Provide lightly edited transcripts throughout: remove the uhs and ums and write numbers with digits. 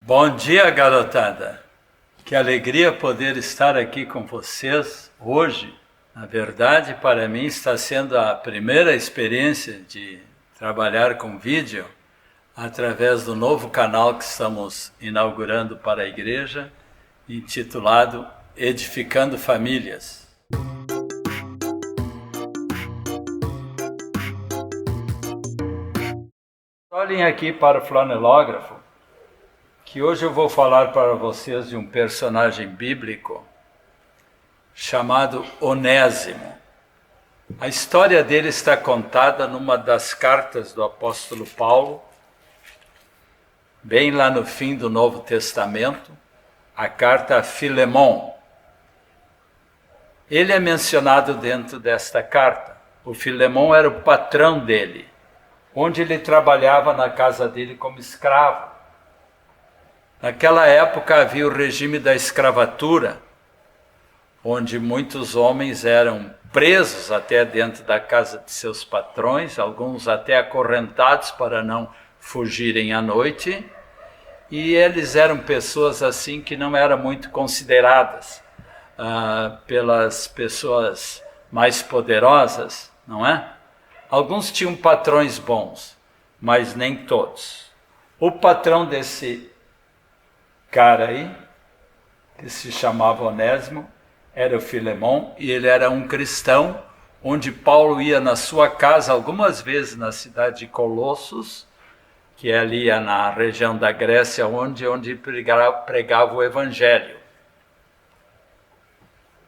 Bom dia, garotada. Que alegria poder estar aqui com vocês hoje. Na verdade, para mim está sendo a primeira experiência de trabalhar com vídeo através do novo canal que estamos inaugurando para a igreja, intitulado Edificando Famílias. Olhem aqui para o flanelógrafo, que hoje eu vou falar para vocês de um personagem bíblico chamado Onésimo. A história dele está contada numa das cartas do apóstolo Paulo, bem lá no fim do Novo Testamento, a carta a Filemon. Ele é mencionado dentro desta carta. O Filemon era o patrão dele, onde ele trabalhava na casa dele como escravo. Naquela época havia o regime da escravatura, onde muitos homens eram presos até dentro da casa de seus patrões, alguns até acorrentados para não fugirem à noite, e eles eram pessoas assim que não eram muito consideradas pelas pessoas mais poderosas, não é? Alguns tinham patrões bons, mas nem todos. O patrão desse cara aí, que se chamava Onésimo, era o Filemon, e ele era um cristão, onde Paulo ia na sua casa algumas vezes na cidade de Colossos, que é ali na região da Grécia, onde pregava o evangelho.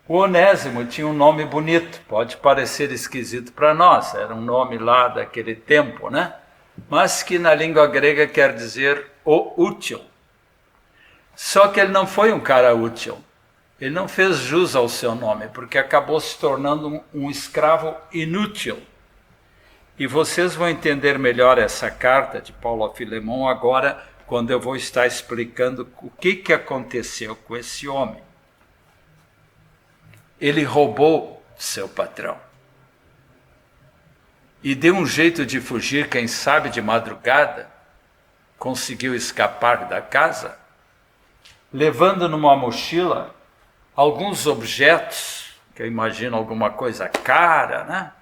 O Onésimo tinha um nome bonito, pode parecer esquisito para nós, era um nome lá daquele tempo, né? Mas que na língua grega quer dizer o útil. Só que ele não foi um cara útil, ele não fez jus ao seu nome, porque acabou se tornando um escravo inútil. E vocês vão entender melhor essa carta de Paulo a Filemon agora, quando eu vou estar explicando o que aconteceu com esse homem. Ele roubou seu patrão e deu um jeito de fugir, quem sabe de madrugada, conseguiu escapar da casa, levando numa mochila alguns objetos, que eu imagino alguma coisa cara, né?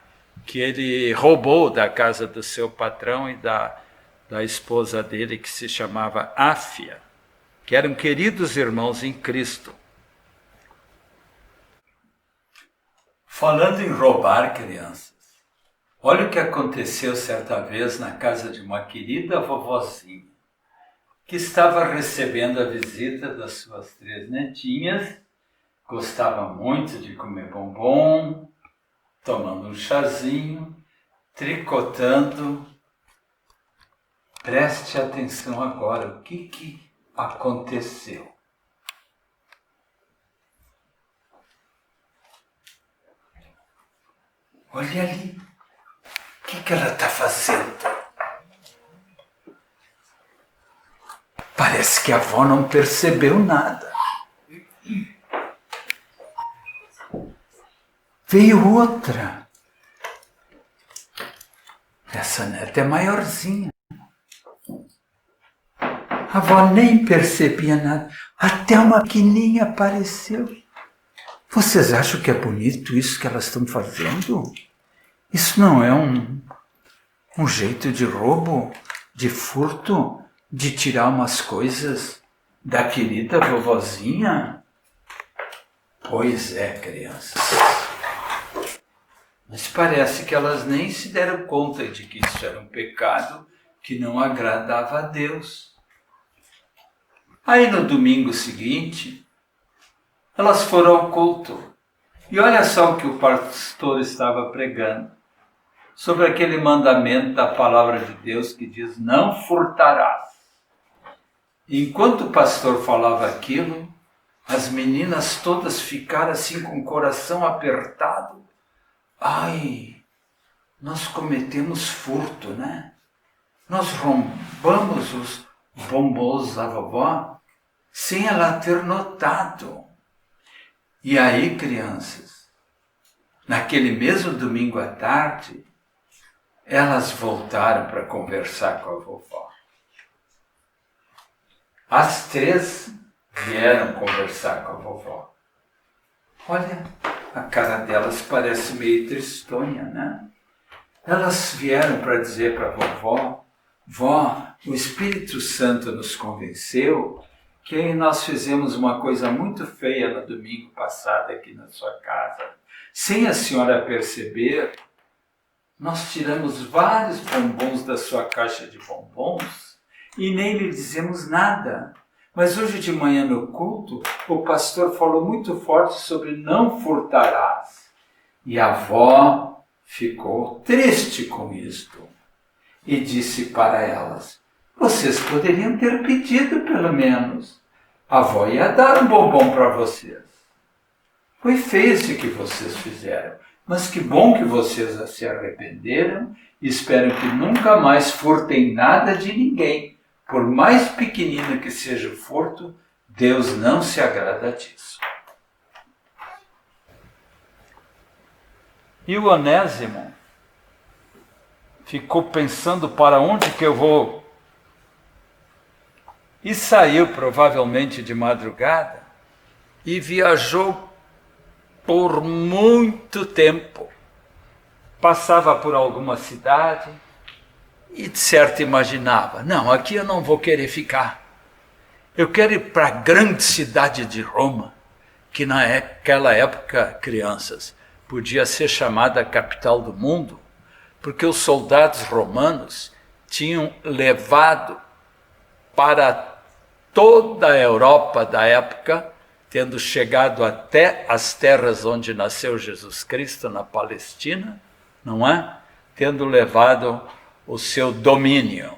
Que ele roubou da casa do seu patrão e da esposa dele, que se chamava Áfia, que eram queridos irmãos em Cristo. Falando em roubar, crianças, olha o que aconteceu certa vez na casa de uma querida vovozinha, que estava recebendo a visita das suas 3 netinhas, gostava muito de comer bombom, tomando um chazinho, tricotando. Preste atenção agora, o que aconteceu? Olha ali, o que ela está fazendo? Parece que a avó não percebeu nada. Veio outra. Essa neta é maiorzinha. A avó nem percebia nada. Até uma pequenininha apareceu. Vocês acham que é bonito isso que elas estão fazendo? Isso não é um jeito de roubo, de furto, de tirar umas coisas da querida vovozinha? Pois é, crianças. Mas parece que elas nem se deram conta de que isso era um pecado que não agradava a Deus. Aí no domingo seguinte, elas foram ao culto. E olha só o que o pastor estava pregando, sobre aquele mandamento da palavra de Deus que diz: não furtarás. Enquanto o pastor falava aquilo, as meninas todas ficaram assim com o coração apertado. Ai, nós cometemos furto, né? Nós roubamos os bombons da vovó sem ela ter notado. E aí, crianças, naquele mesmo domingo à tarde, elas voltaram para conversar com a vovó. As três vieram conversar com a vovó. Olha, a cara delas parece meio tristonha, né? Elas vieram para dizer para a vovó: vó, o Espírito Santo nos convenceu que nós fizemos uma coisa muito feia no domingo passado aqui na sua casa. Sem a senhora perceber, nós tiramos vários bombons da sua caixa de bombons e nem lhe dizemos nada. Mas hoje de manhã no culto, o pastor falou muito forte sobre não furtarás. E a avó ficou triste com isto e disse para elas: vocês poderiam ter pedido pelo menos. A avó ia dar um bombom para vocês. Foi feio isso que vocês fizeram, mas que bom que vocês se arrependeram e espero que nunca mais furtem nada de ninguém. Por mais pequenino que seja o furto, Deus não se agrada disso. E o Onésimo ficou pensando para onde que eu vou. E saiu provavelmente de madrugada e viajou por muito tempo. Passava por alguma cidade e de certo imaginava: não, aqui eu não vou querer ficar. Eu quero ir para a grande cidade de Roma, que naquela época, crianças, podia ser chamada a capital do mundo, porque os soldados romanos tinham levado para toda a Europa da época, tendo chegado até as terras onde nasceu Jesus Cristo, na Palestina, não é? Tendo levado o seu domínio.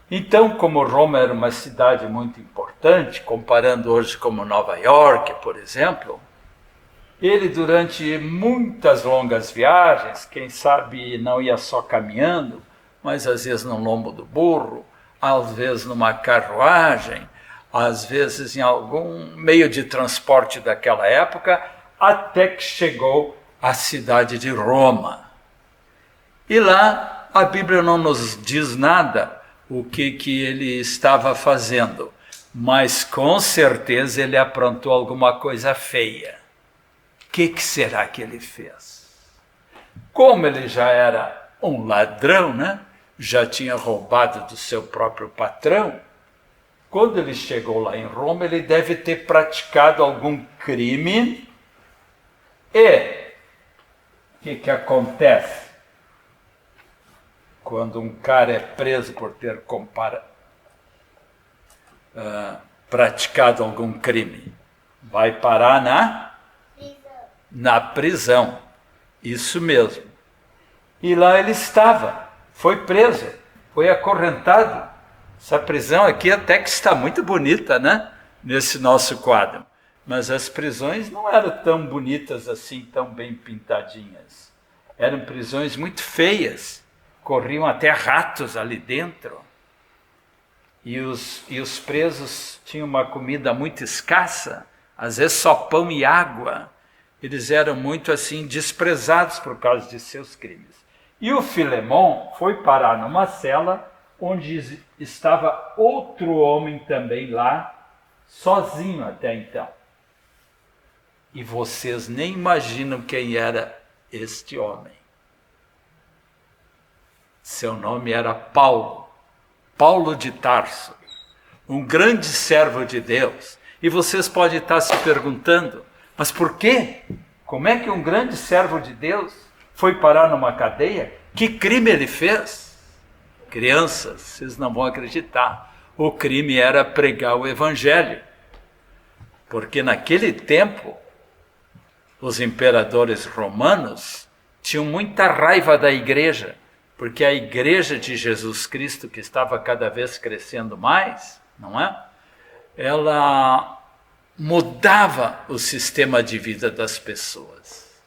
Então, como Roma era uma cidade muito importante, comparando hoje como Nova York, por exemplo, ele, durante muitas longas viagens, quem sabe não ia só caminhando, mas às vezes no lombo do burro, às vezes numa carruagem, às vezes em algum meio de transporte daquela época, até que chegou à cidade de Roma. E lá a Bíblia não nos diz nada o que ele estava fazendo, mas com certeza ele aprontou alguma coisa feia. O que será que ele fez? Como ele já era um ladrão, né? Já tinha roubado do seu próprio patrão, quando ele chegou lá em Roma, ele deve ter praticado algum crime. E o que acontece quando um cara é preso por ter praticado algum crime? Vai parar na prisão. Isso mesmo. E lá ele estava, foi preso, foi acorrentado. Essa prisão aqui até que está muito bonita, né? Nesse nosso quadro. Mas as prisões não eram tão bonitas assim, tão bem pintadinhas. Eram prisões muito feias. Corriam até ratos ali dentro. E os presos tinham uma comida muito escassa, às vezes só pão e água. Eles eram muito assim desprezados por causa de seus crimes. E o Filemão foi parar numa cela onde estava outro homem também lá, sozinho até então. E vocês nem imaginam quem era este homem. Seu nome era Paulo, Paulo de Tarso, um grande servo de Deus. E vocês podem estar se perguntando, mas por quê? Como é que um grande servo de Deus foi parar numa cadeia? Que crime ele fez? Crianças, vocês não vão acreditar. O crime era pregar o evangelho. Porque naquele tempo, os imperadores romanos tinham muita raiva da igreja, porque a igreja de Jesus Cristo, que estava cada vez crescendo mais, não é? Ela mudava o sistema de vida das pessoas.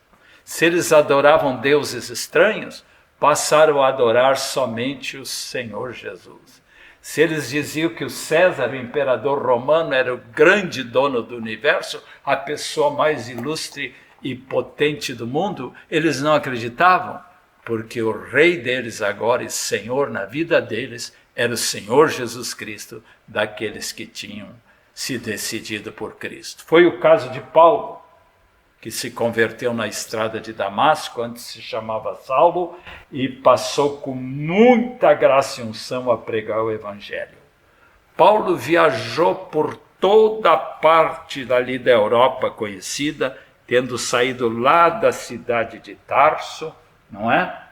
Se eles adoravam deuses estranhos, passaram a adorar somente o Senhor Jesus. Se eles diziam que o César, o imperador romano, era o grande dono do universo, a pessoa mais ilustre e potente do mundo, eles não acreditavam, porque o rei deles agora e Senhor na vida deles era o Senhor Jesus Cristo daqueles que tinham se decidido por Cristo. Foi o caso de Paulo, que se converteu na estrada de Damasco, antes se chamava Saulo, e passou com muita graça e unção a pregar o Evangelho. Paulo viajou por toda a parte dali da Europa conhecida, tendo saído lá da cidade de Tarso, não é?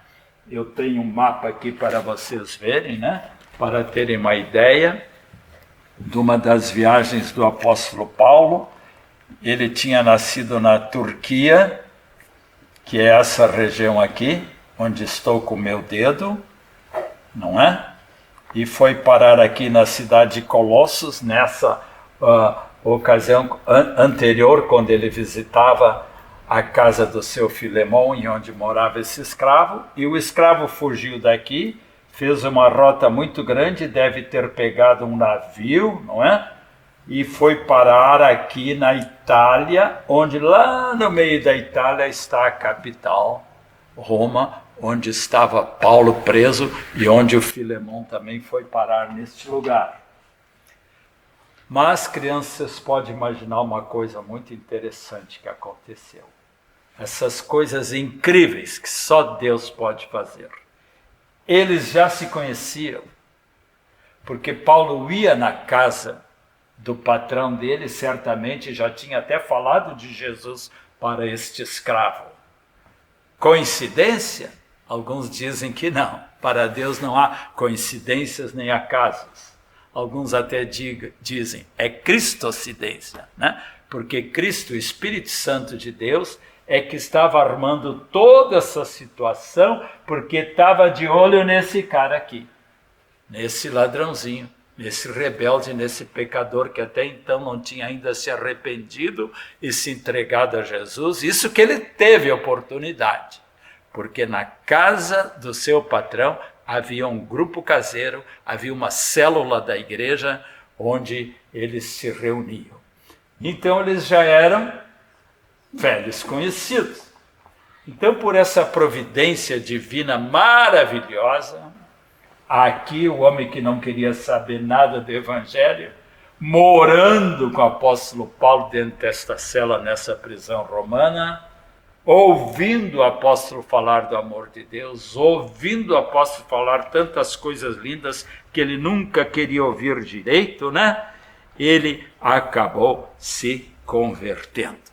Eu tenho um mapa aqui para vocês verem, né? Para terem uma ideia de uma das viagens do apóstolo Paulo. Ele tinha nascido na Turquia, que é essa região aqui, onde estou com o meu dedo, não é? E foi parar aqui na cidade de Colossos, nessa ocasião anterior, quando ele visitava a casa do seu Filemão, em onde morava esse escravo, e o escravo fugiu daqui, fez uma rota muito grande, deve ter pegado um navio, não é? E foi parar aqui na Itália, onde lá no meio da Itália está a capital, Roma, onde estava Paulo preso e onde o Filemão também foi parar neste lugar. Mas, crianças, podem imaginar uma coisa muito interessante que aconteceu. Essas coisas incríveis que só Deus pode fazer. Eles já se conheciam, porque Paulo ia na casa do patrão dele, certamente já tinha até falado de Jesus para este escravo. Coincidência? Alguns dizem que não. Para Deus não há coincidências nem acasos. Alguns até dizem, é cristocidência, né? Porque Cristo, o Espírito Santo de Deus, é que estava armando toda essa situação, porque estava de olho nesse cara aqui, nesse ladrãozinho, nesse rebelde, nesse pecador que até então não tinha ainda se arrependido e se entregado a Jesus. Isso que ele teve oportunidade, porque na casa do seu patrão havia um grupo caseiro, havia uma célula da igreja onde eles se reuniam. Então eles já eram velhos conhecidos. Então, por essa providência divina maravilhosa, aqui o homem que não queria saber nada do Evangelho, morando com o apóstolo Paulo dentro desta cela, nessa prisão romana, ouvindo o apóstolo falar do amor de Deus, ouvindo o apóstolo falar tantas coisas lindas que ele nunca queria ouvir direito, né? Ele acabou se convertendo.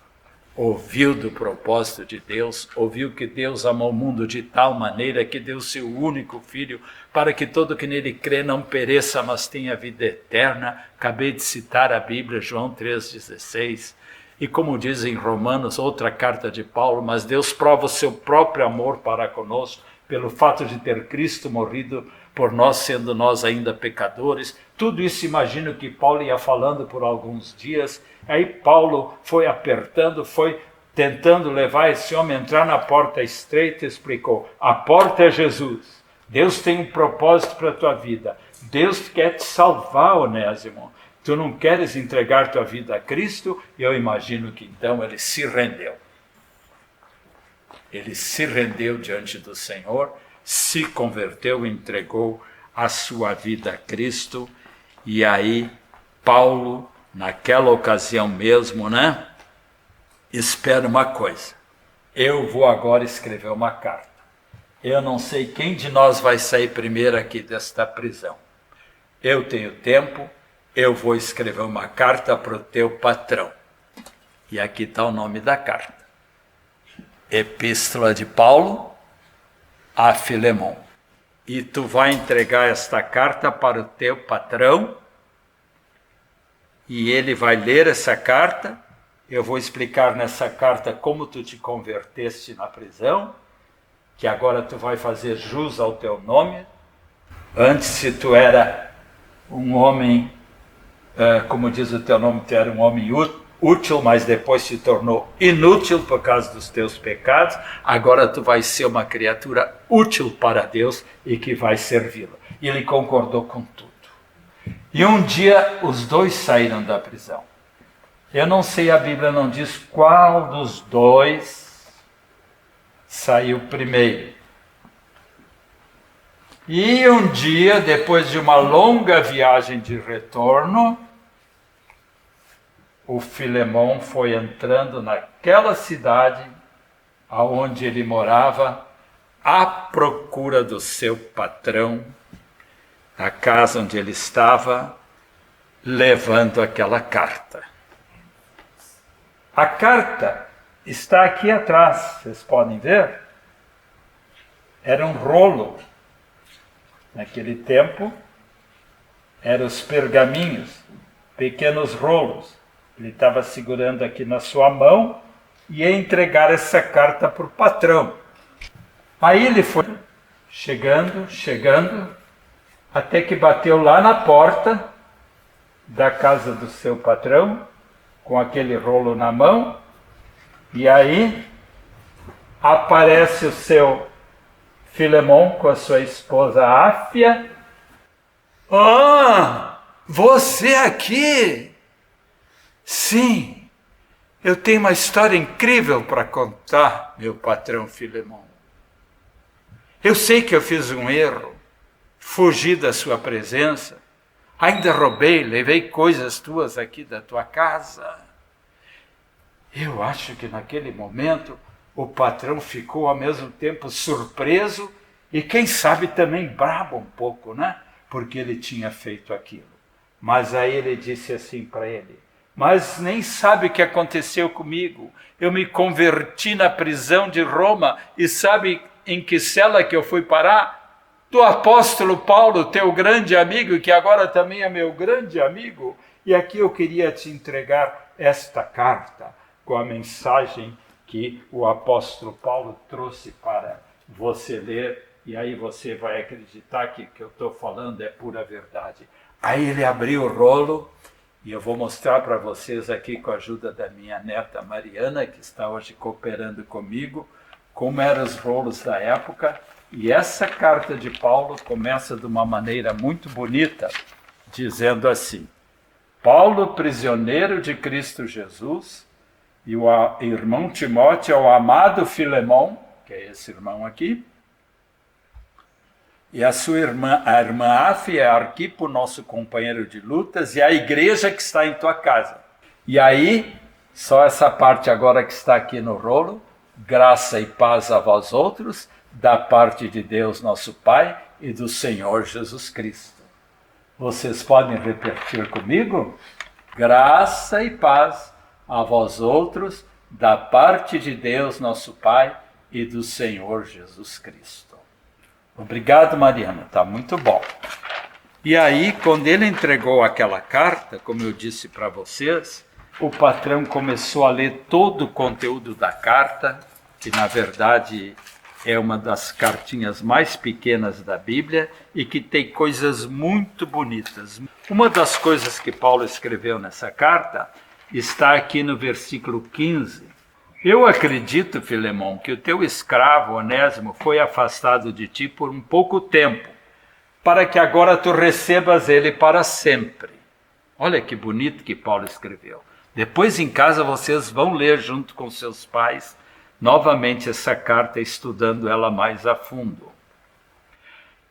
Ouviu do propósito de Deus, ouviu que Deus amou o mundo de tal maneira que deu seu único Filho, para que todo que nele crê não pereça, mas tenha vida eterna. Acabei de citar a Bíblia, João 3,16. E como diz em Romanos, outra carta de Paulo, mas Deus prova o seu próprio amor para conosco, pelo fato de ter Cristo morrido por nós, sendo nós ainda pecadores. Tudo isso imagino que Paulo ia falando por alguns dias. Aí Paulo foi apertando, foi tentando levar esse homem a entrar na porta estreita e explicou, a porta é Jesus. Deus tem um propósito para a tua vida. Deus quer te salvar, Onésimo. Tu não queres entregar tua vida a Cristo? E eu imagino que então ele se rendeu. Ele se rendeu diante do Senhor, se converteu, entregou a sua vida a Cristo. E aí Paulo, naquela ocasião mesmo, né? Espera uma coisa. Eu vou agora escrever uma carta. Eu não sei quem de nós vai sair primeiro aqui desta prisão. Eu tenho tempo, eu vou escrever uma carta para o teu patrão. E aqui está o nome da carta. Epístola de Paulo a Filemão. E tu vai entregar esta carta para o teu patrão, e ele vai ler essa carta. Eu vou explicar nessa carta como tu te converteste na prisão, que agora tu vai fazer jus ao teu nome. Antes, se tu era um homem, como diz o teu nome, tu era um homem útil, mas depois se tornou inútil por causa dos teus pecados. Agora tu vais ser uma criatura útil para Deus e que vai servi-lo. E ele concordou com tudo. E um dia os dois saíram da prisão. Eu não sei, a Bíblia não diz qual dos dois saiu primeiro. E um dia, depois de uma longa viagem de retorno, o Filemão foi entrando naquela cidade aonde ele morava, à procura do seu patrão, na casa onde ele estava, levando aquela carta. A carta está aqui atrás, vocês podem ver. Era um rolo. Naquele tempo, eram os pergaminhos, pequenos rolos. Ele estava segurando aqui na sua mão e ia entregar essa carta para o patrão. Aí ele foi chegando, até que bateu lá na porta da casa do seu patrão, com aquele rolo na mão, e aí aparece o seu Filemão com a sua esposa Áfia. Ah, você aqui? Sim, eu tenho uma história incrível para contar, meu patrão Filemão. Eu sei que eu fiz um erro, fugi da sua presença, ainda roubei, levei coisas tuas aqui da tua casa. Eu acho que naquele momento o patrão ficou ao mesmo tempo surpreso e quem sabe também bravo um pouco, né? Porque ele tinha feito aquilo. Mas aí ele disse assim para ele: mas nem sabe o que aconteceu comigo. Eu me converti na prisão de Roma e sabe em que cela que eu fui parar? Do apóstolo Paulo, teu grande amigo, que agora também é meu grande amigo. E aqui eu queria te entregar esta carta com a mensagem que o apóstolo Paulo trouxe para você ler, e aí você vai acreditar que o que eu estou falando é pura verdade. Aí ele abriu o rolo, e eu vou mostrar para vocês aqui, com a ajuda da minha neta Mariana, que está hoje cooperando comigo, como eram os rolos da época. E essa carta de Paulo começa de uma maneira muito bonita, dizendo assim: Paulo, prisioneiro de Cristo Jesus, e o irmão Timóteo ao amado Filemão, que é esse irmão aqui, e a sua irmã, a irmã Áfia, Arquipo, nosso companheiro de lutas, e a igreja que está em tua casa. E aí, só essa parte agora que está aqui no rolo: graça e paz a vós outros, da parte de Deus nosso Pai e do Senhor Jesus Cristo. Vocês podem repetir comigo? Graça e paz a vós outros, da parte de Deus nosso Pai e do Senhor Jesus Cristo. Obrigado, Mariana, está muito bom. E aí, quando ele entregou aquela carta, como eu disse para vocês, o patrão começou a ler todo o conteúdo da carta, que na verdade é uma das cartinhas mais pequenas da Bíblia e que tem coisas muito bonitas. Uma das coisas que Paulo escreveu nessa carta está aqui no versículo 15. Eu acredito, Filemão, que o teu escravo Onésimo foi afastado de ti por um pouco tempo, para que agora tu recebas ele para sempre. Olha que bonito que Paulo escreveu. Depois em casa vocês vão ler junto com seus pais novamente essa carta, estudando ela mais a fundo.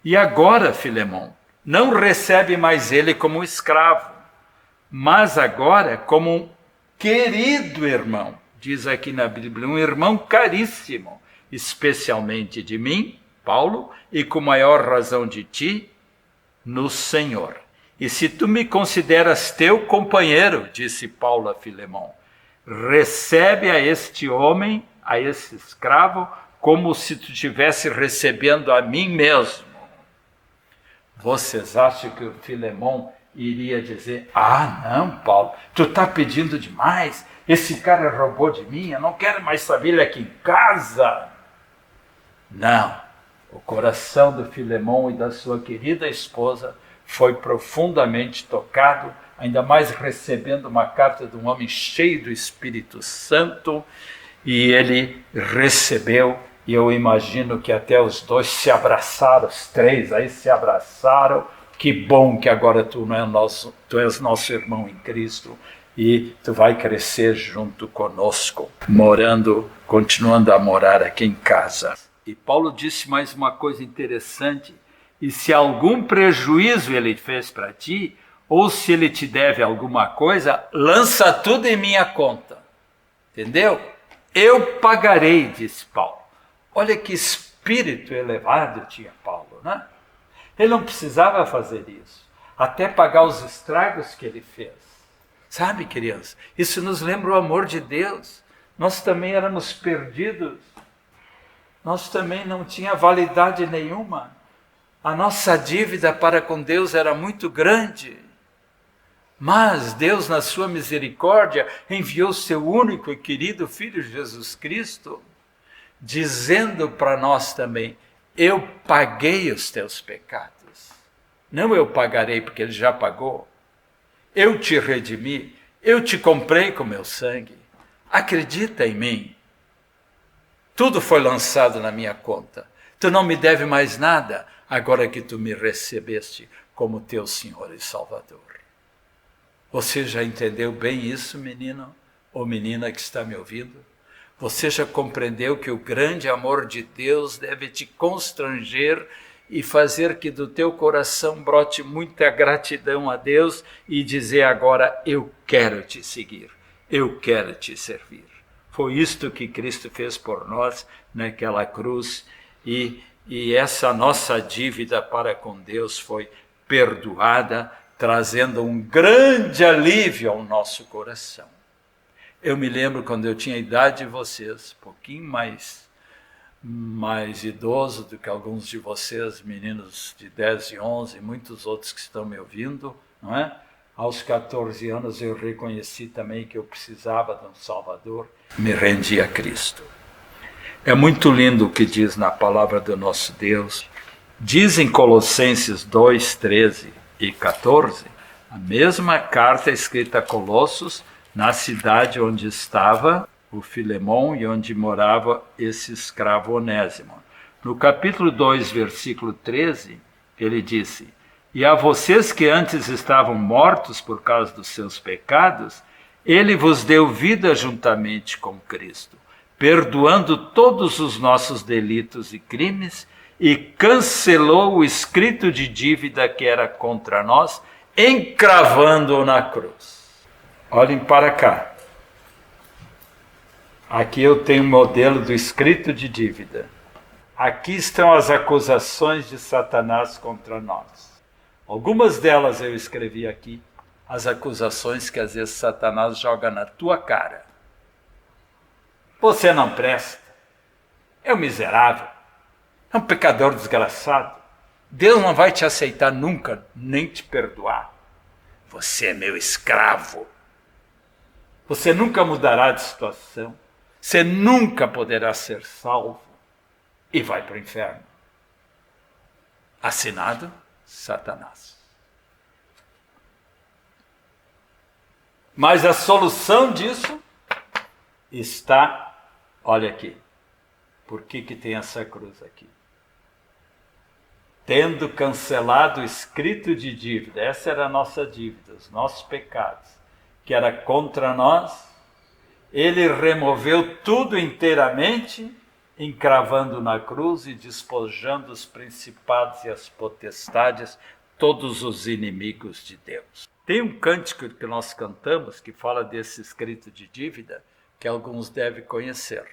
E agora, Filemão, não recebe mais ele como escravo, mas agora como um querido irmão, diz aqui na Bíblia, um irmão caríssimo, especialmente de mim, Paulo, e com maior razão de ti, no Senhor. E se tu me consideras teu companheiro, disse Paulo a Filemão, recebe a este homem, a esse escravo, como se tu estivesse recebendo a mim mesmo. Vocês acham que o Filemão iria dizer: ah, não, Paulo, tu está pedindo demais, esse cara roubou de mim, eu não quero mais saber ele aqui em casa? Não, o coração do Filemão e da sua querida esposa foi profundamente tocado, ainda mais recebendo uma carta de um homem cheio do Espírito Santo, e ele recebeu, e eu imagino que até os dois se abraçaram, os três aí se abraçaram. Que bom que agora tu és nosso irmão em Cristo, e tu vai crescer junto conosco, continuando a morar aqui em casa. E Paulo disse mais uma coisa interessante, E se algum prejuízo ele fez para ti, ou se ele te deve alguma coisa, lança tudo em minha conta. Entendeu? Eu pagarei, disse Paulo. Olha que espírito elevado tinha Paulo, né? Ele não precisava fazer isso, até pagar os estragos que ele fez. Sabe, crianças, isso nos lembra o amor de Deus. Nós também éramos perdidos, nós também não tinha validade nenhuma. A nossa dívida para com Deus era muito grande. Mas Deus, na sua misericórdia, enviou seu único e querido Filho Jesus Cristo, dizendo para nós também: eu paguei os teus pecados. Não eu pagarei, porque ele já pagou. Eu te redimi, eu te comprei com meu sangue. Acredita em mim. Tudo foi lançado na minha conta. Tu não me deve mais nada, agora que tu me recebeste como teu Senhor e Salvador. Você já entendeu bem isso, menino ou menina que está me ouvindo? Você já compreendeu que o grande amor de Deus deve te constranger e fazer que do teu coração brote muita gratidão a Deus e dizer agora: eu quero te seguir, eu quero te servir. Foi isto que Cristo fez por nós naquela cruz e essa nossa dívida para com Deus foi perdoada, trazendo um grande alívio ao nosso coração. Eu me lembro quando eu tinha a idade de vocês, um pouquinho mais idoso do que alguns de vocês, meninos de 10 e 11, e muitos outros que estão me ouvindo, não é? Aos 14 anos eu reconheci também que eu precisava de um Salvador, me rendi a Cristo. É muito lindo o que diz na palavra do nosso Deus. Diz em Colossenses 2, 13 e 14, a mesma carta escrita a Colossos, na cidade onde estava o Filemão e onde morava esse escravo Onésimo. No capítulo 2, versículo 13, ele disse: e a vocês que antes estavam mortos por causa dos seus pecados, ele vos deu vida juntamente com Cristo, perdoando todos os nossos delitos e crimes, e cancelou o escrito de dívida que era contra nós, encravando-o na cruz. Olhem para cá. Aqui eu tenho um modelo do escrito de dívida. Aqui estão as acusações de Satanás contra nós. Algumas delas eu escrevi aqui, as acusações que às vezes Satanás joga na tua cara. Você não presta, é um miserável, é um pecador desgraçado. Deus não vai te aceitar nunca, nem te perdoar. Você é meu escravo. Você nunca mudará de situação. Você nunca poderá ser salvo. E vai para o inferno. Assinado Satanás. Mas a solução disso está, olha aqui. Por que tem essa cruz aqui? Tendo cancelado o escrito de dívida, essa era a nossa dívida, os nossos pecados, que era contra nós, ele removeu tudo inteiramente, encravando na cruz e despojando os principados e as potestades, todos os inimigos de Deus. Tem um cântico que nós cantamos que fala desse escrito de dívida, que alguns devem conhecer.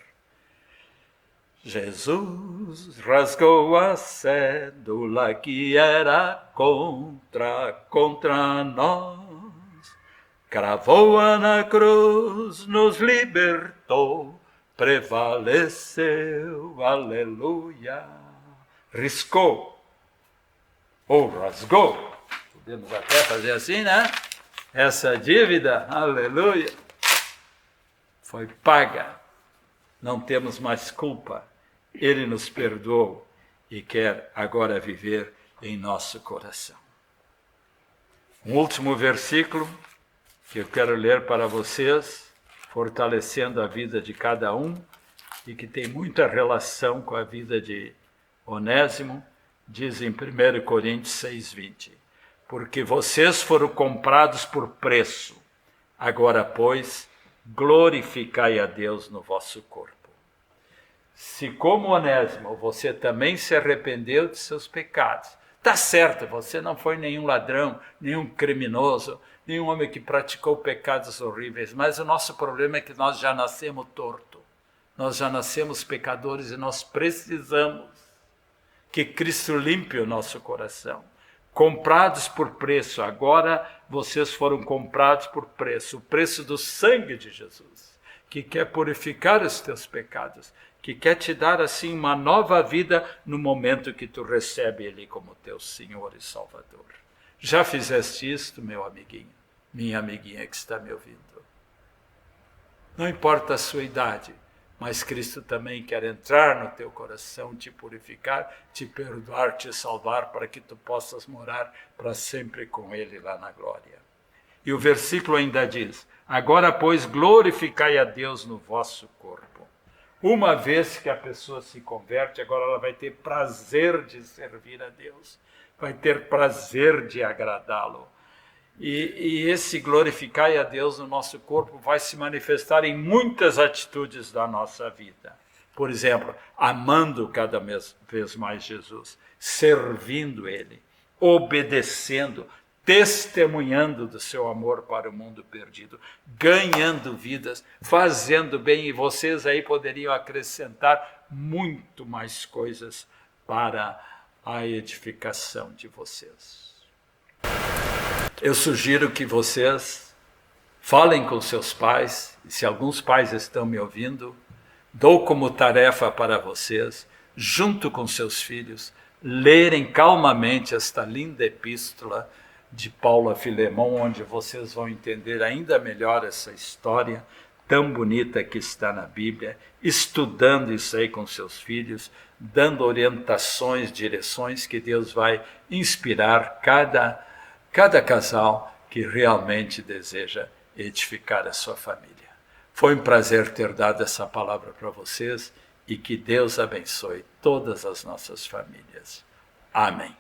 Jesus rasgou a cédula que era contra nós, cravou-a na cruz, nos libertou, prevaleceu, aleluia. Riscou, ou rasgou, podemos até fazer assim, né? Essa dívida, aleluia, foi paga, não temos mais culpa. Ele nos perdoou e quer agora viver em nosso coração. Um último versículo que eu quero ler para vocês, fortalecendo a vida de cada um e que tem muita relação com a vida de Onésimo, diz em 1 Coríntios 6:20, porque vocês foram comprados por preço, agora, pois, glorificai a Deus no vosso corpo. Se como Onésimo você também se arrependeu de seus pecados, Tá certo, você não foi nenhum ladrão, nenhum criminoso, nenhum homem que praticou pecados horríveis, mas o nosso problema é que nós já nascemos torto. Nós já nascemos pecadores e nós precisamos que Cristo limpe o nosso coração. Comprados por preço, agora vocês foram comprados por preço, o preço do sangue de Jesus, que quer purificar os teus pecados, que quer te dar assim uma nova vida no momento que tu recebe Ele como teu Senhor e Salvador. Já fizeste isto, meu amiguinho, minha amiguinha que está me ouvindo? Não importa a sua idade, mas Cristo também quer entrar no teu coração, te purificar, te perdoar, te salvar, para que tu possas morar para sempre com Ele lá na glória. E o versículo ainda diz: agora, pois, glorificai a Deus no vosso corpo. Uma vez que a pessoa se converte, agora ela vai ter prazer de servir a Deus, vai ter prazer de agradá-lo. E esse glorificar a Deus no nosso corpo vai se manifestar em muitas atitudes da nossa vida. Por exemplo, amando cada vez mais Jesus, servindo Ele, obedecendo, testemunhando do seu amor para o mundo perdido, ganhando vidas, fazendo bem, e vocês aí poderiam acrescentar muito mais coisas para a edificação de vocês. Eu sugiro que vocês falem com seus pais, e se alguns pais estão me ouvindo, dou como tarefa para vocês, junto com seus filhos, lerem calmamente esta linda epístola de Paulo a Filemão, onde vocês vão entender ainda melhor essa história tão bonita que está na Bíblia, estudando isso aí com seus filhos, dando orientações, direções que Deus vai inspirar cada casal que realmente deseja edificar a sua família. Foi um prazer ter dado essa palavra para vocês e que Deus abençoe todas as nossas famílias. Amém.